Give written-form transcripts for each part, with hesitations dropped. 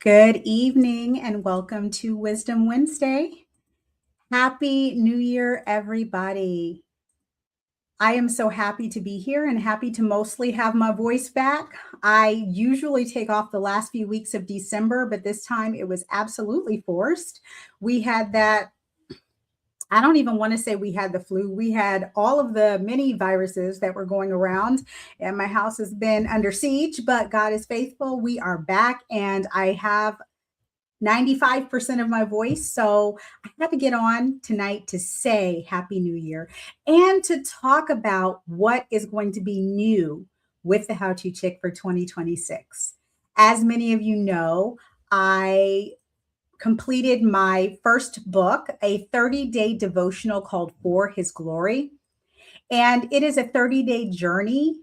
Good evening and welcome to Wisdom Wednesday. Happy New Year, everybody. I am so happy to be here and happy to mostly have my voice back. I usually take off the last few weeks of December, but this time it was absolutely forced. We had that. I don't even want to say we had the flu. We had all of the many viruses that were going around, and my house has been under siege, but God is faithful. We are back, and I have 95% of my voice. So I had to get on tonight to say Happy New Year and to talk about what is going to be new with the How To Chick for 2026. As many of you know, I completed my first book, a 30-day devotional called For His Glory. And it is a 30-day journey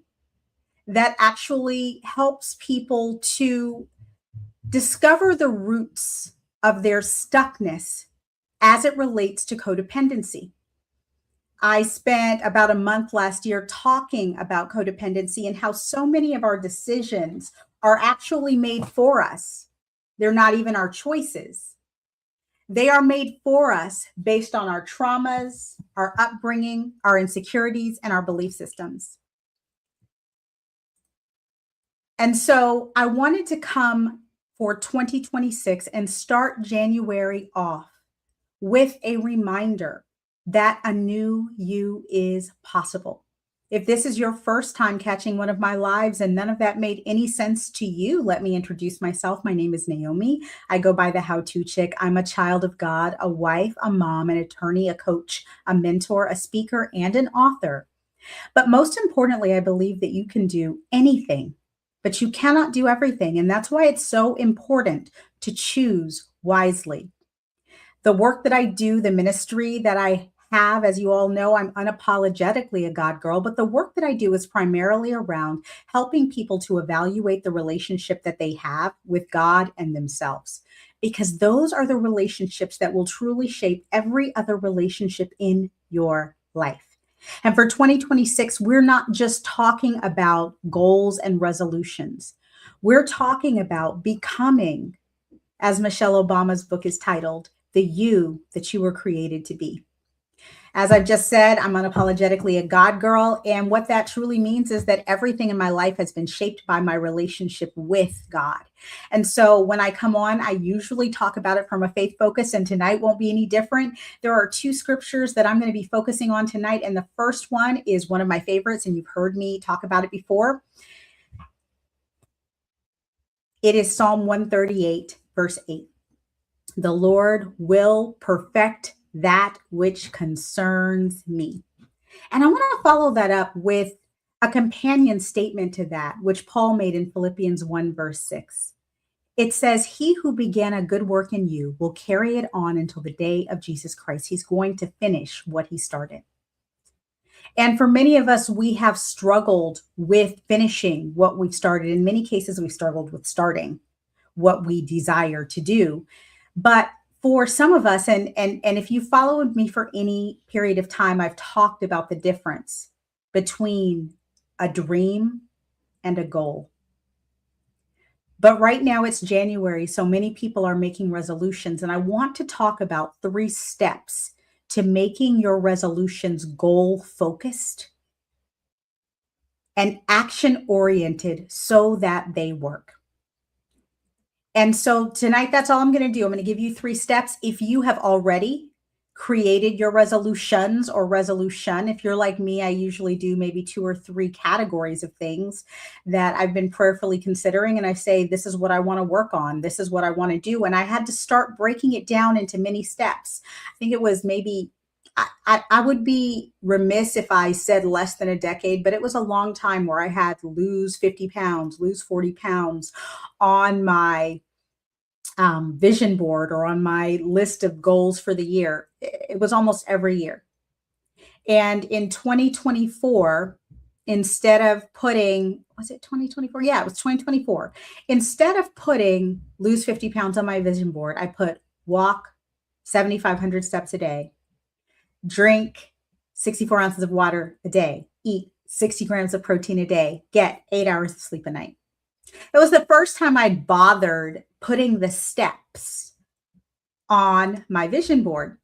that actually helps people to discover the roots of their stuckness as it relates to codependency. I spent about a month last year talking about codependency and how so many of our decisions are actually made for us. They're not even our choices. They are made for us based on our traumas, our upbringing, our insecurities, and our belief systems. And so I wanted to come for 2026 and start January off with a reminder that a new you is possible. If this is your first time catching one of my lives and none of that made any sense to you, let me introduce myself. My name is Naomi. I go by the How To Chick. I'm a child of God, a wife, a mom, an attorney, a coach, a mentor, a speaker, and an author. But most importantly, I believe that you can do anything, but you cannot do everything. And that's why it's so important to choose wisely. The work that I do, the ministry that I have, as you all know, I'm unapologetically a God girl, but the work that I do is primarily around helping people to evaluate the relationship that they have with God and themselves, because those are the relationships that will truly shape every other relationship in your life. And for 2026, we're not just talking about goals and resolutions. We're talking about becoming, as Michelle Obama's book is titled, the you that you were created to be. As I've just said, I'm unapologetically a God girl. And what that truly means is that everything in my life has been shaped by my relationship with God. And so when I come on, I usually talk about it from a faith focus, and tonight won't be any different. There are two scriptures that I'm going to be focusing on tonight. And the first one is one of my favorites, and you've heard me talk about it before. It is Psalm 138, verse 8. The Lord will perfect that which concerns me. And I want to follow that up with a companion statement to that, which Paul made in Philippians 1, verse 6. It says, He who began a good work in you will carry it on until the day of Jesus Christ. He's going to finish what he started. And for many of us, we have struggled with finishing what we've started. In many cases, we've struggled with starting what we desire to do. But for some of us, and if you followed me for any period of time, I've talked about the difference between a dream and a goal. But right now it's January, so many people are making resolutions, and I want to talk about 3 steps to making your resolutions goal focused and action oriented so that they work. And so tonight, that's all I'm going to do. I'm going to give you 3 steps. If you have already created your resolutions or resolution, if you're like me, I usually do maybe 2 or 3 categories of things that I've been prayerfully considering. And I say, this is what I want to work on. This is what I want to do. And I had to start breaking it down into many steps. I think it was maybe, I would be remiss if I said less than a decade, but it was a long time where I had lose 50 pounds, lose 40 pounds on my vision board or on my list of goals for the year. It was almost every year. And in 2024, instead of putting, was it 2024? Yeah, it was 2024. Instead of putting lose 50 pounds on my vision board, I put walk 7,500 steps a day, drink 64 ounces of water a day, eat 60 grams of protein a day, get 8 hours of sleep a night. It was the first time I'd bothered putting the steps on my vision board.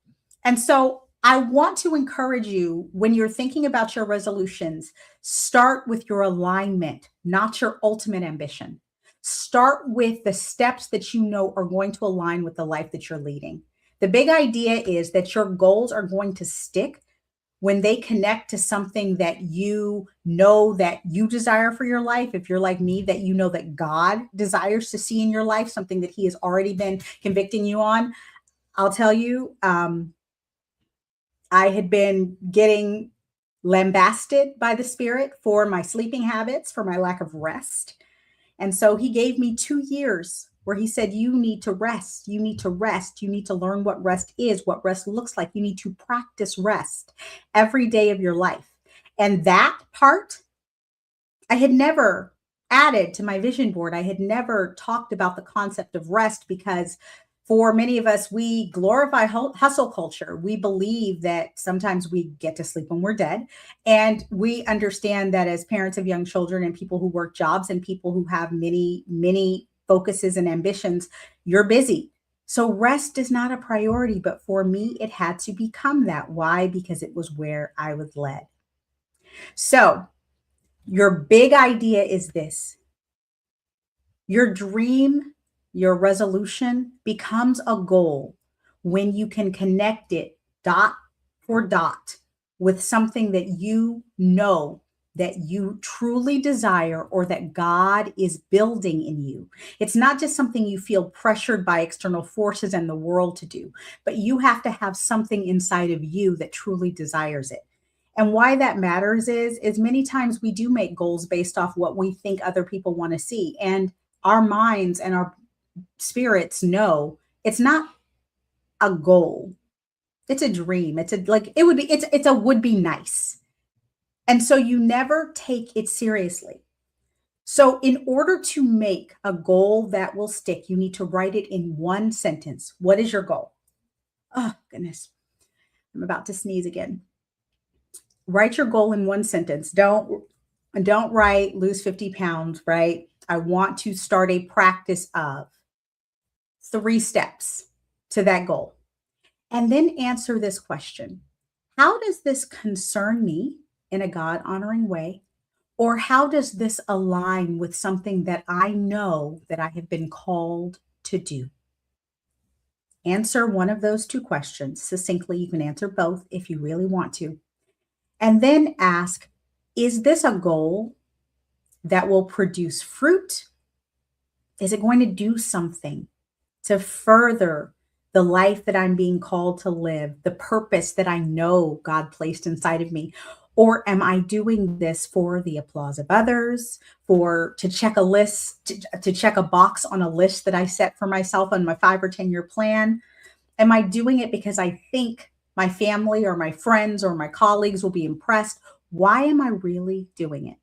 And so I want to encourage you when you're thinking about your resolutions, start with your alignment, not your ultimate ambition. Start with the steps that you know are going to align with the life that you're leading. The big idea is that your goals are going to stick when they connect to something that you know that you desire for your life. If you're like me, that you know that God desires to see in your life, something that He has already been convicting you on. I'll tell you, I had been getting lambasted by the Spirit for my sleeping habits, for my lack of rest. And so He gave me 2 years where He said, you need to rest. You need to rest. You need to learn what rest is, what rest looks like. You need to practice rest every day of your life. And that part, I had never added to my vision board. I had never talked about the concept of rest because for many of us, we glorify hustle culture. We believe that sometimes we get to sleep when we're dead. And we understand that as parents of young children and people who work jobs and people who have many, many focuses and ambitions, you're busy. So rest is not a priority. But for me, it had to become that. Why? Because it was where I was led. So your big idea is this: your dream, your resolution becomes a goal when you can connect it dot for dot with something that you know that you truly desire or that God is building in you. It's not just something you feel pressured by external forces and the world to do, but you have to have something inside of you that truly desires it. And why that matters is many times we do make goals based off what we think other people want to see. And our minds and our spirits know it's not a goal. It's a dream. It's a like it would be it's a would be nice. And so you never take it seriously. So in order to make a goal that will stick, you need to write it in one sentence. What is your goal? Oh, goodness. I'm about to sneeze again. Write your goal in one sentence. Don't write lose 50 pounds, right? I want to start a practice of 3 steps to that goal. And then answer this question: how does this concern me in a God honoring way? Or how does this align with something that I know that I have been called to do? Answer one of those 2 questions succinctly. You can answer both if you really want to. And then ask, is this a goal that will produce fruit? Is it going to do something to further the life that I'm being called to live, the purpose that I know God placed inside of me? Or am I doing this for the applause of others, for to check a list, to check a box on a list that I set for myself on my 5 or 10 year plan? Am I doing it because I think my family or my friends or my colleagues will be impressed? Why am I really doing it?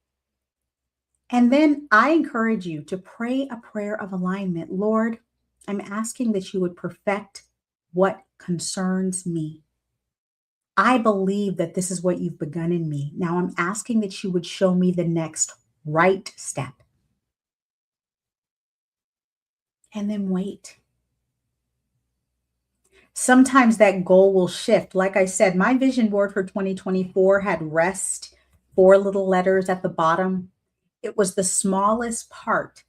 And then I encourage you to pray a prayer of alignment. Lord, I'm asking that you would perfect what concerns me. I believe that this is what you've begun in me. Now I'm asking that you would show me the next right step. And then wait. Sometimes that goal will shift. Like I said, my vision board for 2024 had rest, 4 little letters at the bottom. It was the smallest part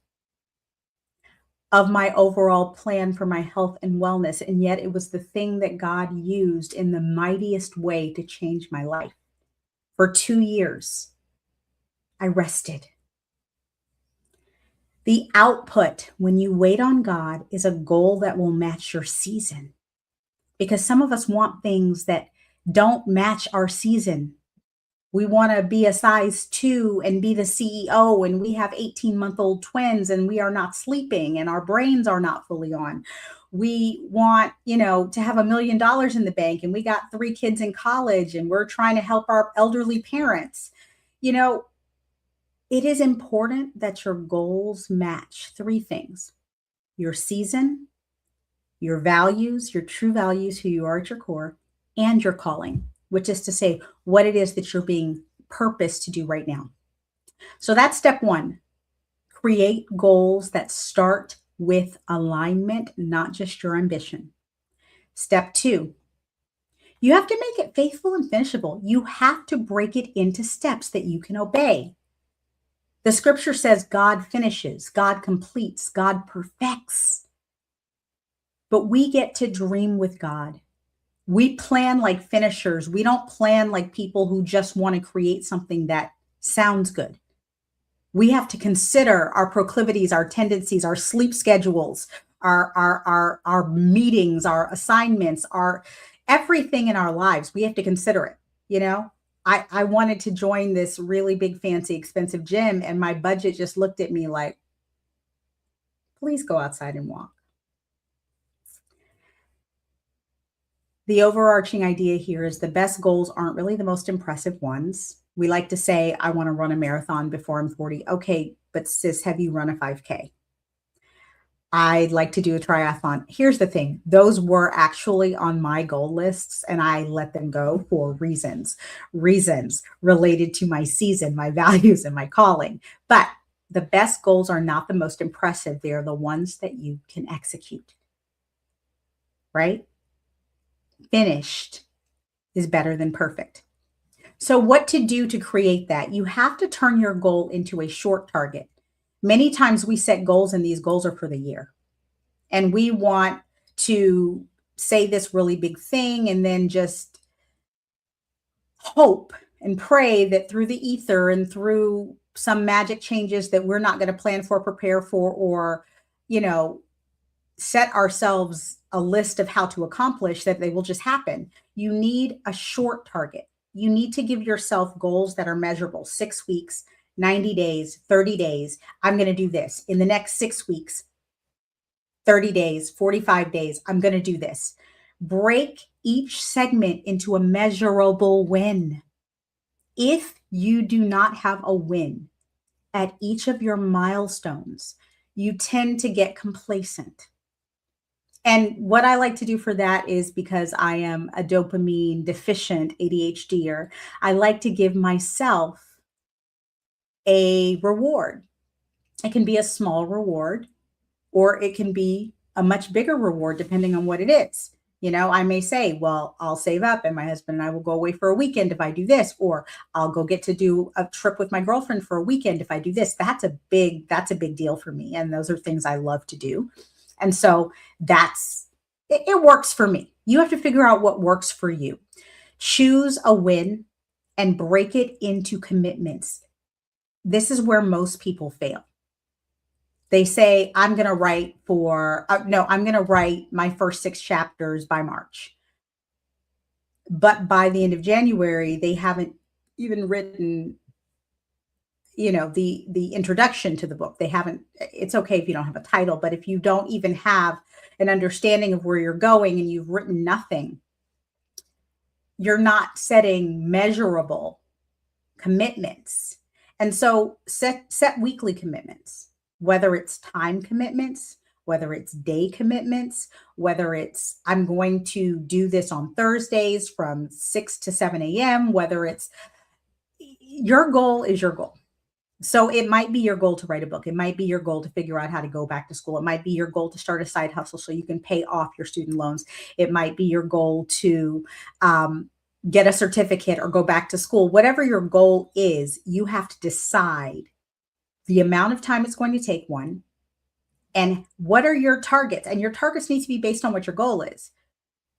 of my overall plan for my health and wellness. And yet it was the thing that God used in the mightiest way to change my life. For 2 years, I rested. The output when you wait on God is a goal that will match your season. Because some of us want things that don't match our season. We want to be a size 2 and be the CEO, and we have 18-month-old twins and we are not sleeping and our brains are not fully on. We want, to have $1 million in the bank and we got 3 kids in college and we're trying to help our elderly parents. It is important that your goals match 3 things: your season, your values, your true values, who you are at your core, and your calling, which is to say what it is that you're being purposed to do right now. So that's step 1. Create goals that start with alignment, not just your ambition. Step 2, you have to make it faithful and finishable. You have to break it into steps that you can obey. The scripture says God finishes, God completes, God perfects. But we get to dream with God. We plan like finishers. We don't plan like people who just want to create something that sounds good. We have to consider our proclivities, our tendencies, our sleep schedules, our meetings, our assignments, our everything in our lives. We have to consider it. You know, I wanted to join this really big, fancy, expensive gym, and my budget just looked at me like, please go outside and walk. The overarching idea here is the best goals aren't really the most impressive ones. We like to say, I want to run a marathon before I'm 40. Okay, but sis, have you run a 5K? I'd like to do a triathlon. Here's the thing. Those were actually on my goal lists and I let them go for reasons related to my season, my values, and my calling. But the best goals are not the most impressive. They're the ones that you can execute, right? Finished is better than perfect. So what to do to create that? You have to turn your goal into a short target. Many times we set goals and these goals are for the year. And we want to say this really big thing and then just hope and pray that through the ether and through some magic changes that we're not going to plan for, prepare for, or, you know, set ourselves a list of how to accomplish that they will just happen. You need a short target. You need to give yourself goals that are measurable. 6 weeks, 90 days, 30 days. I'm going to do this. In the next 6 weeks, 30 days, 45 days, I'm going to do this. Break each segment into a measurable win. If you do not have a win at each of your milestones, you tend to get complacent. And what I like to do for that is, because I am a dopamine deficient ADHDer, I like to give myself a reward. It can be a small reward or it can be a much bigger reward depending on what it is. You know, I may say, well, I'll save up and my husband and I will go away for a weekend if I do this, or I'll go get to do a trip with my girlfriend for a weekend if I do this. That's a big deal for me. And those are things I love to do. And so it works for me. You have to figure out what works for you. Choose a win and break it into commitments. This is where most people fail. They say, I'm going to write my first 6 chapters by March. But by the end of January, they haven't even written, you know, the introduction to the book. It's okay if you don't have a title, but if you don't even have an understanding of where you're going and you've written nothing, you're not setting measurable commitments. And so set weekly commitments, whether it's time commitments, whether it's day commitments, whether it's I'm going to do this on Thursdays from 6 to 7 a.m., whether it's your goal is your goal. So it might be your goal to write a book. It might be your goal to figure out how to go back to school. It might be your goal to start a side hustle so you can pay off your student loans. It might be your goal to get a certificate or go back to school. Whatever your goal is, you have to decide the amount of time it's going to take, one, and what are your targets? And your targets need to be based on what your goal is.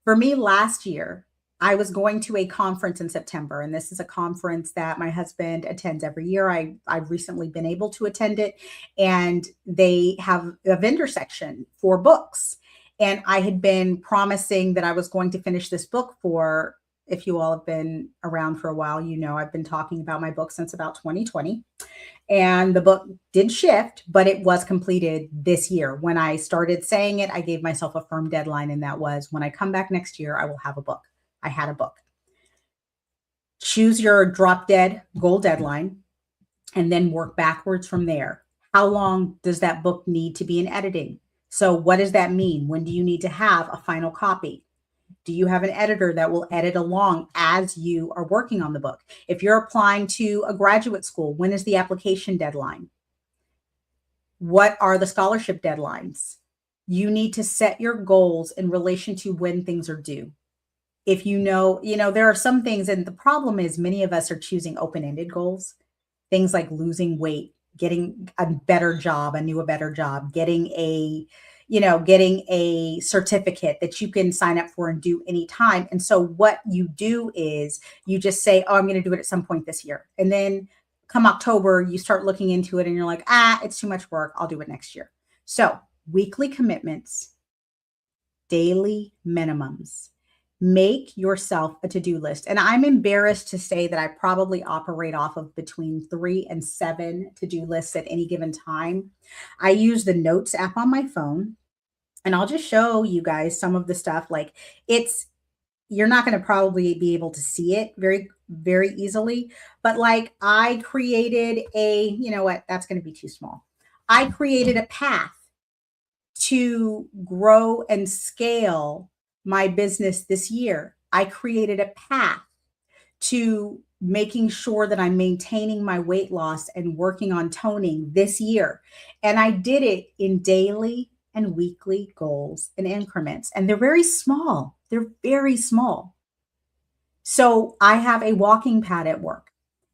For me, last year, I was going to a conference in September, and this is a conference that my husband attends every year. I've recently been able to attend it, and they have a vendor section for books. And I had been promising that I was going to finish this book for, if you all have been around for a while, you know I've been talking about my book since about 2020. And the book did shift, but it was completed this year. When I started saying it, I gave myself a firm deadline, and that was when I come back next year, I will have a book. I had a book. Choose your drop dead goal deadline and then work backwards from there. How long does that book need to be in editing? So what does that mean? When do you need to have a final copy? Do you have an editor that will edit along as you are working on the book? If you're applying to a graduate school, when is the application deadline? What are the scholarship deadlines? You need to set your goals in relation to when things are due. If there are some things, and the problem is many of us are choosing open-ended goals, things like losing weight, getting a better job, a better job, getting a certificate that you can sign up for and do anytime. And so what you do is you just say, oh, I'm going to do it at some point this year. And then come October, you start looking into it and you're like, it's too much work. I'll do it next year. So weekly commitments, daily minimums. Make yourself a to-do list. And I'm embarrassed to say that I probably operate off of between 3 and 7 to-do lists at any given time. I use the Notes app on my phone, and I'll just show you guys some of the stuff. Like you're not going to probably be able to see it very, very easily, but like I created that's going to be too small. I created a path to grow and scale my business this year. I created a path to making sure that I'm maintaining my weight loss and working on toning this year. And I did it in daily and weekly goals and increments. And they're very small. They're very small. So I have a walking pad at work.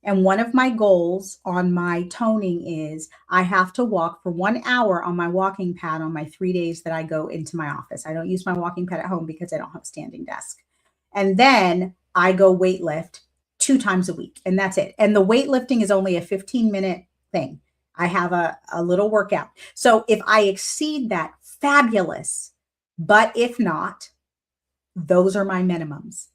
And one of my goals on my toning is I have to walk for 1 hour on my walking pad on my 3 days that I go into my office. I don't use my walking pad at home because I don't have a standing desk. And then I go weightlift 2 times a week, and that's it. And the weightlifting is only a 15-minute thing. I have a little workout. So if I exceed that, fabulous. But if not, those are my minimums.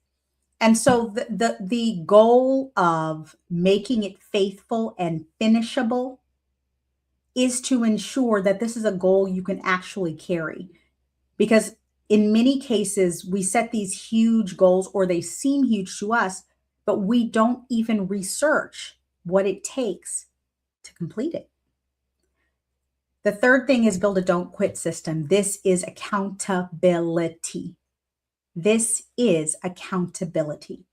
And so the goal of making it faithful and finishable is to ensure that this is a goal you can actually carry. Because in many cases, we set these huge goals, or they seem huge to us, but we don't even research what it takes to complete it. The third thing is build a don't quit system. This is accountability. This is accountability.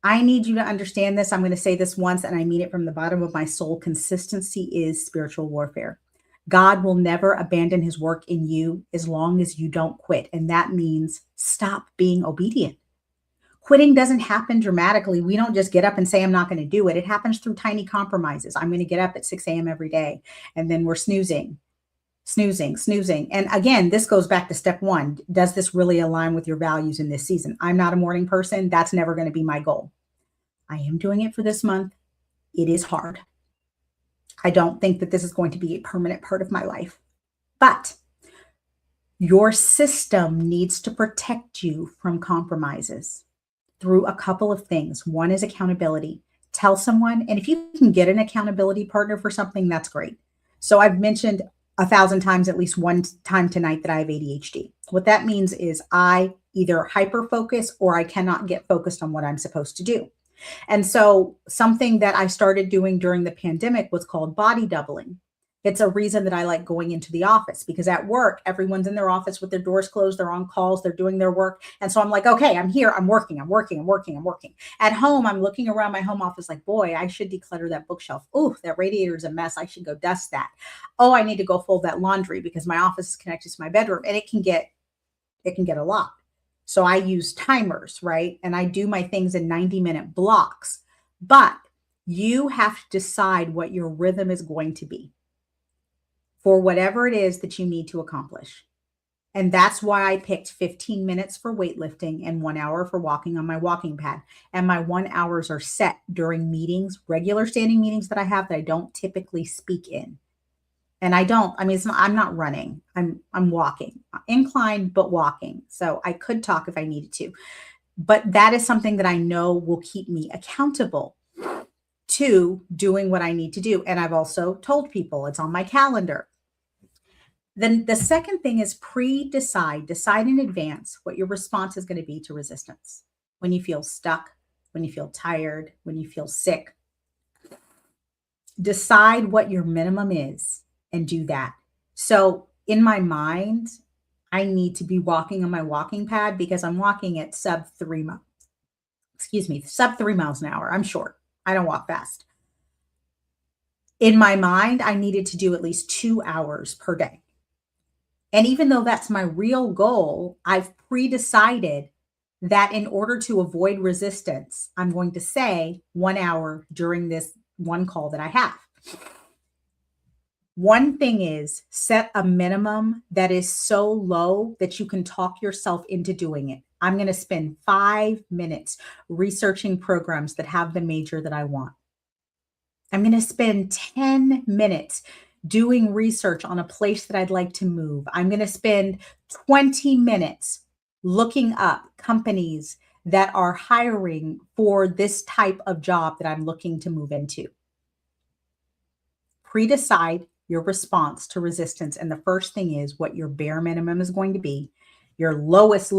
I need you to understand this. I'm going to say this once, and I mean it from the bottom of my soul. Consistency is spiritual warfare. God will never abandon his work in you as long as you don't quit. And that means stop being obedient. Quitting doesn't happen dramatically. We don't just get up and say, I'm not going to do it. It happens through tiny compromises. I'm going to get up at 6 a.m. every day, and then we're snoozing. And again, this goes back to step 1. Does this really align with your values in this season? I'm not a morning person. That's never going to be my goal. I am doing it for this month. It is hard. I don't think that this is going to be a permanent part of my life, but your system needs to protect you from compromises through a couple of things. One is accountability. Tell someone, and if you can get an accountability partner for something, that's great. So I've mentioned 1,000 times, at least one time tonight, that I have ADHD. What that means is I either hyper focus or I cannot get focused on what I'm supposed to do. And so something that I started doing during the pandemic was called body doubling. It's a reason that I like going into the office, because at work, everyone's in their office with their doors closed. They're on calls. They're doing their work. And so I'm like, okay, I'm here. I'm working. At home, I'm looking around my home office like, boy, I should declutter that bookshelf. Oh, that radiator's a mess. I should go dust that. Oh, I need to go fold that laundry because my office is connected to my bedroom, and it can get a lot. So I use timers, right? And I do my things in 90-minute blocks. But you have to decide what your rhythm is going to be for whatever it is that you need to accomplish. And that's why I picked 15 minutes for weightlifting and 1 hour for walking on my walking pad. And my 1 hours are set during meetings, regular standing meetings that I have that I don't typically speak in. And I'm not running. I'm walking, inclined, but walking. So I could talk if I needed to. But that is something that I know will keep me accountable to doing what I need to do. And I've also told people it's on my calendar. Then the second thing is decide in advance what your response is going to be to resistance. When you feel stuck, when you feel tired, when you feel sick, decide what your minimum is and do that. So in my mind, I need to be walking on my walking pad because I'm walking at sub 3 miles an hour. I'm short. I don't walk fast. In my mind, I needed to do at least 2 hours per day. And even though that's my real goal, I've pre-decided that in order to avoid resistance, I'm going to say 1 hour during this one call that I have. One thing is set a minimum that is so low that you can talk yourself into doing it. I'm going to spend 5 minutes researching programs that have the major that I want. I'm going to spend 10 minutes doing research on a place that I'd like to move. I'm going to spend 20 minutes looking up companies that are hiring for this type of job that I'm looking to move into. Pre-decide your response to resistance. And the first thing is what your bare minimum is going to be, your lowest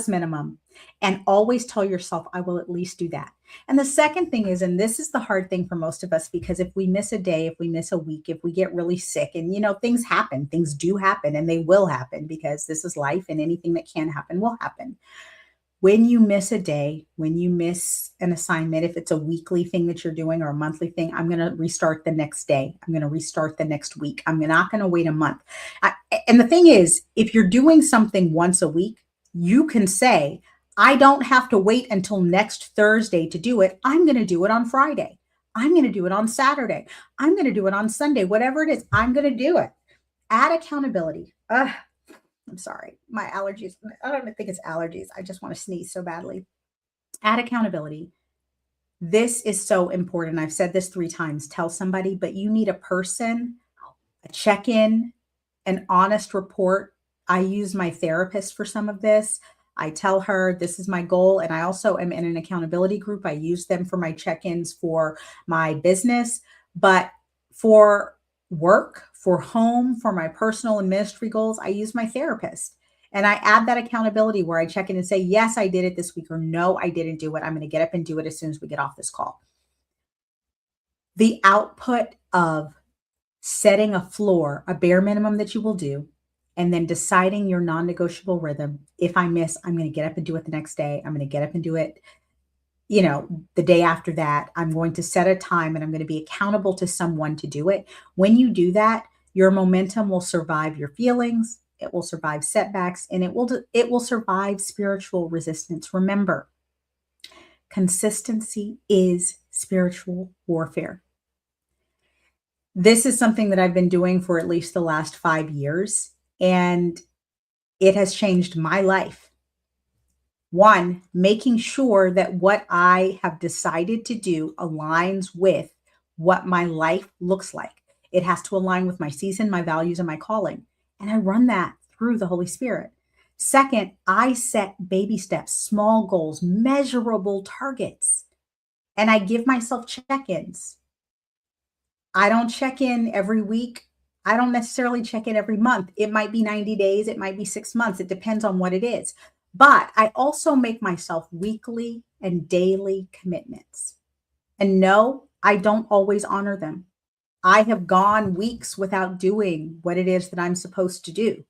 minimum. And always tell yourself, I will at least do that. And the second thing is, and this is the hard thing for most of us, because if we miss a day, if we miss a week, if we get really sick, and things happen, things do happen, and they will happen because this is life, and anything that can happen will happen. When you miss a day, when you miss an assignment, if it's a weekly thing that you're doing or a monthly thing, I'm going to restart the next day. I'm going to restart the next week. I'm not going to wait a month. And the thing is, if you're doing something once a week, you can say, I don't have to wait until next Thursday to do it. I'm going to do it on Friday. I'm going to do it on Saturday. I'm going to do it on Sunday. Whatever it is, I'm going to do it. Add accountability. I'm sorry, my allergies. I don't even think it's allergies. I just want to sneeze so badly. Add accountability. This is so important. I've said this 3 times. Tell somebody, but you need a person, a check-in, an honest report. I use my therapist for some of this. I tell her this is my goal. And I also am in an accountability group. I use them for my check-ins for my business, but for work, for home, for my personal and ministry goals, I use my therapist. And I add that accountability where I check in and say, yes, I did it this week, or no, I didn't do it. I'm going to get up and do it as soon as we get off this call. The output of setting a floor, a bare minimum that you will do, and then deciding your non-negotiable rhythm. If I miss, I'm going to get up and do it the next day. I'm going to get up and do it the day after that. I'm going to set a time and I'm going to be accountable to someone to do it. When you do that, your momentum will survive your feelings. It will survive setbacks, and it will survive spiritual resistance. Remember, consistency is spiritual warfare. This is something that I've been doing for at least the last 5 years, and it has changed my life. One, making sure that what I have decided to do aligns with what my life looks like. It has to align with my season, my values, and my calling. And I run that through the Holy Spirit. Second, I set baby steps, small goals, measurable targets, and I give myself check-ins. I don't check in every week. I don't necessarily check in every month. It might be 90 days. It might be 6 months. It depends on what it is. But I also make myself weekly and daily commitments. And no, I don't always honor them. I have gone weeks without doing what it is that I'm supposed to do.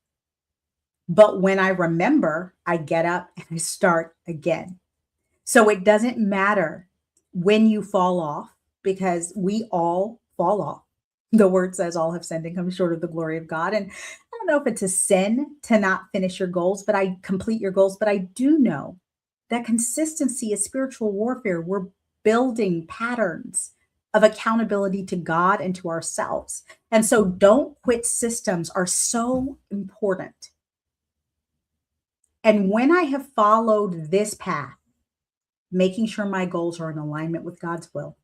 But when I remember, I get up and I start again. So it doesn't matter when you fall off, because we all fall off. The word says all have sinned and come short of the glory of God. And I don't know if it's a sin to not finish your goals, but I complete your goals. But I do know that consistency is spiritual warfare. We're building patterns of accountability to God and to ourselves. And so don't quit systems are so important. And when I have followed this path, making sure my goals are in alignment with God's will,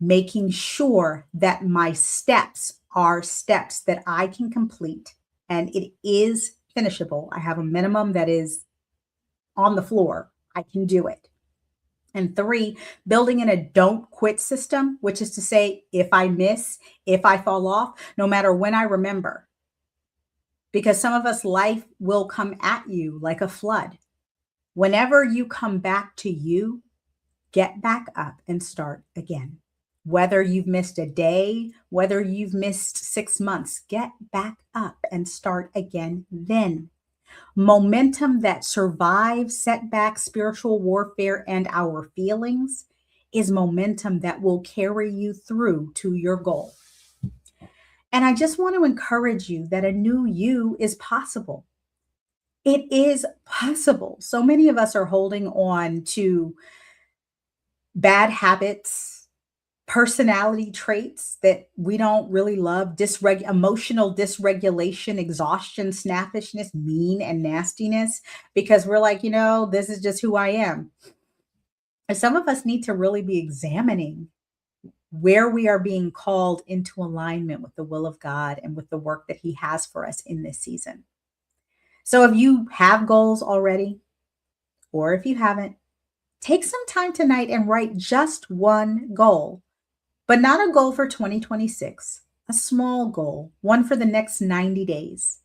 making sure that my steps are steps that I can complete and it is finishable. I have a minimum that is on the floor. I can do it. And 3, building in a don't quit system, which is to say, if I miss, if I fall off, no matter when I remember, because some of us, life will come at you like a flood. Whenever you come back to you, get back up and start again. Whether you've missed a day, whether you've missed 6 months, get back up and start again then. Momentum that survives setbacks, spiritual warfare, and our feelings is momentum that will carry you through to your goal. And I just want to encourage you that a new you is possible. It is possible. So many of us are holding on to bad habits, personality traits that we don't really love, emotional dysregulation, exhaustion, snappishness, mean and nastiness, because we're like, this is just who I am. And some of us need to really be examining where we are being called into alignment with the will of God and with the work that He has for us in this season. So if you have goals already, or if you haven't, take some time tonight and write just one goal, but not a goal for 2026, a small goal, one for the next 90 days.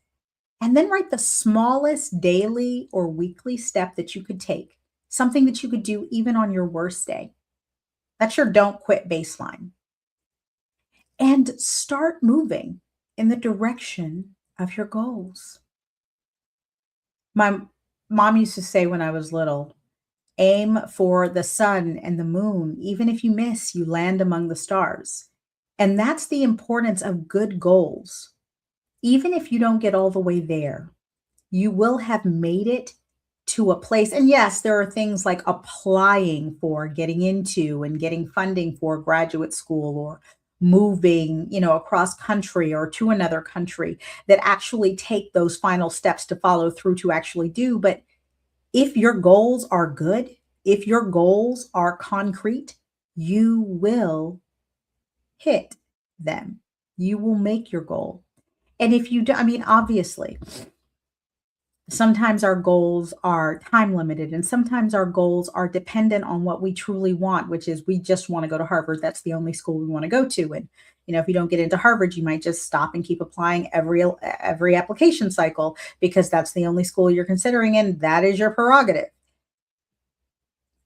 And then write the smallest daily or weekly step that you could take, something that you could do even on your worst day. That's your don't quit baseline. And start moving in the direction of your goals. My mom used to say when I was little, aim for the sun and the moon. Even if you miss, you land among the stars. And that's the importance of good goals. Even if you don't get all the way there, you will have made it to a place. And yes, there are things like applying for getting into and getting funding for graduate school, or moving, across country or to another country, that actually take those final steps to follow through to actually do. But if your goals are good, if your goals are concrete, you will hit them. You will make your goal. And if you do, obviously, sometimes our goals are time limited, and sometimes our goals are dependent on what we truly want, which is we just want to go to Harvard. That's the only school we want to go to. And, if you don't get into Harvard, you might just stop and keep applying every application cycle because that's the only school you're considering, and that is your prerogative.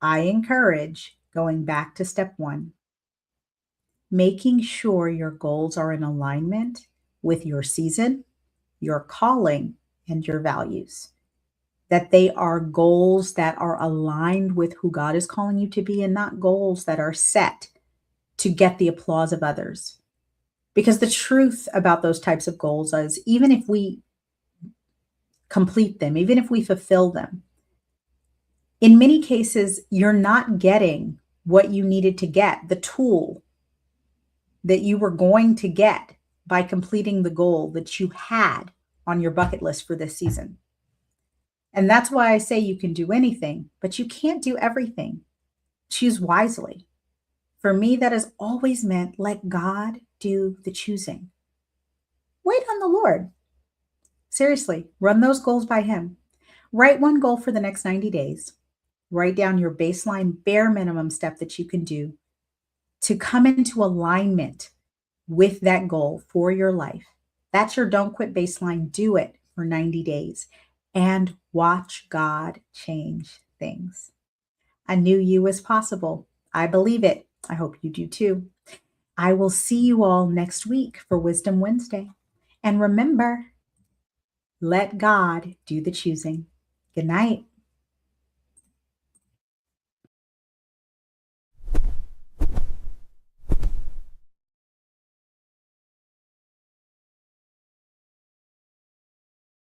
I encourage going back to step one, making sure your goals are in alignment with your season, your calling, and your values. That they are goals that are aligned with who God is calling you to be, and not goals that are set to get the applause of others. Because the truth about those types of goals is, even if we complete them, even if we fulfill them, in many cases, you're not getting what you needed to get, the tool that you were going to get by completing the goal that you had on your bucket list for this season. And that's why I say you can do anything, but you can't do everything. Choose wisely. For me, that has always meant let God do the choosing. Wait on the Lord. Seriously, run those goals by Him. Write one goal for the next 90 days. Write down your baseline bare minimum step that you can do to come into alignment with that goal for your life. That's your don't quit baseline. Do it for 90 days and watch God change things. A new you is possible. I believe it. I hope you do too. I will see you all next week for Wisdom Wednesday. And remember, let God do the choosing. Good night.